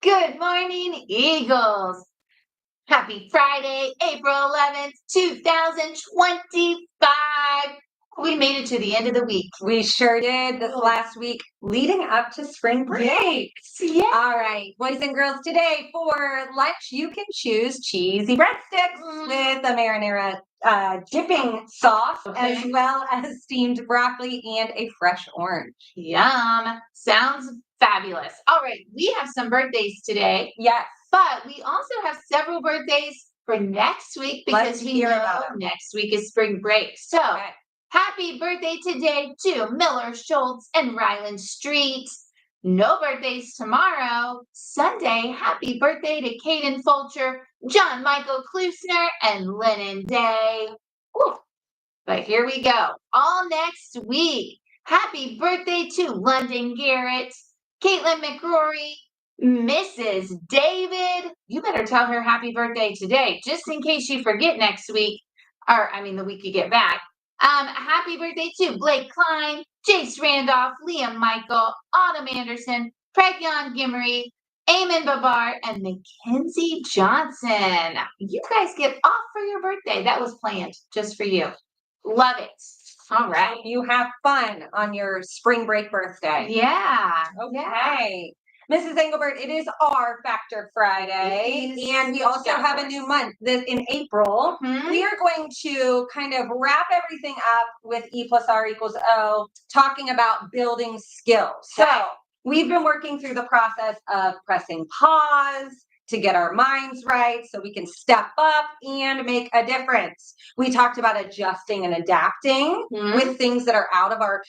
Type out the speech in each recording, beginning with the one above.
Good morning, Eagles. Happy Friday, April 11th, 2025. We made it to the end of the week. We sure did this last week leading up to spring break. Yeah. All right, boys and girls, today for lunch, you can choose cheesy breadsticks with a marinara dipping sauce, as well as steamed broccoli and a fresh orange. Yum. Sounds fabulous. All right, we have some birthdays today. Yes. But we also have several birthdays for next week because we know next week is spring break. So happy birthday today to Miller Schultz and Ryland Street. No birthdays tomorrow. Sunday, happy birthday to Caden Fulcher, John Michael Klusner, and Lennon Day. Whew. But here we go. All next week. Happy birthday to London Garrett, Caitlin McRory, Mrs. David. You better tell her happy birthday today, just in case you forget next week, the week you get back. Happy birthday to Blake Klein, Jace Randolph, Liam Michael, Autumn Anderson, Pregyon Gimmery, Eamon Babar, and Mackenzie Johnson. You guys get off for your birthday. That was planned just for you. Love it. All right. Hope you have fun on your spring break birthday. Yeah. Okay. Mrs. Engelbert, it is our Factor Friday, and we also have a new month. In April, we are going to kind of wrap everything up with E plus R equals O, talking about building skills. So we've been working through the process of pressing pause to get our minds right so we can step up and make a difference. We talked about adjusting and adapting with things that are out of our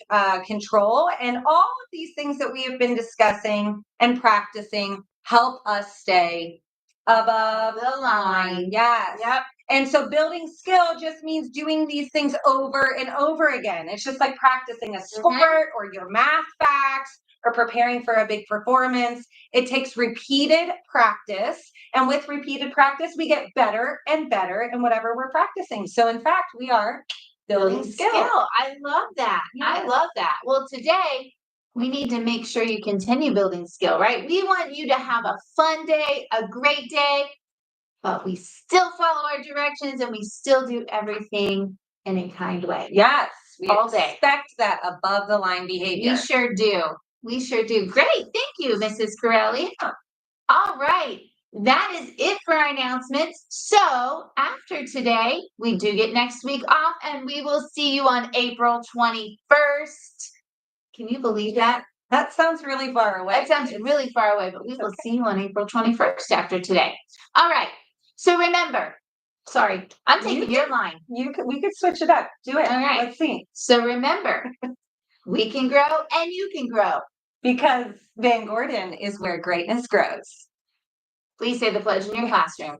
control. And all of these things that we have been discussing and practicing help us stay above the line. Yes. Yep. And so building skill just means doing these things over and over again. It's just like practicing a sport or your math facts or preparing for a big performance. It takes repeated practice. And with repeated practice, we get better and better in whatever we're practicing. So in fact, we are building skill. I love that. Yes. I love that. Well, today we need to make sure you continue building skill, right? We want you to have a fun day, a great day, but we still follow our directions and we still do everything in a kind way. Yes. We all day. Expect that above the line behavior. We sure do. We sure do. Great. Thank you, Mrs. Corelli. All right. That is it for our announcements. So after today, we do get next week off and we will see you on April 21st. Can you believe that? That sounds really far away. That sounds really far away, but we will see you on April 21st after today. All right. So remember, sorry, I'm taking your line. We could switch it up. Do it. All right. Let's see. So remember, we can grow and you can grow. Because Van Gordon is where greatness grows. Please say the pledge in your classroom.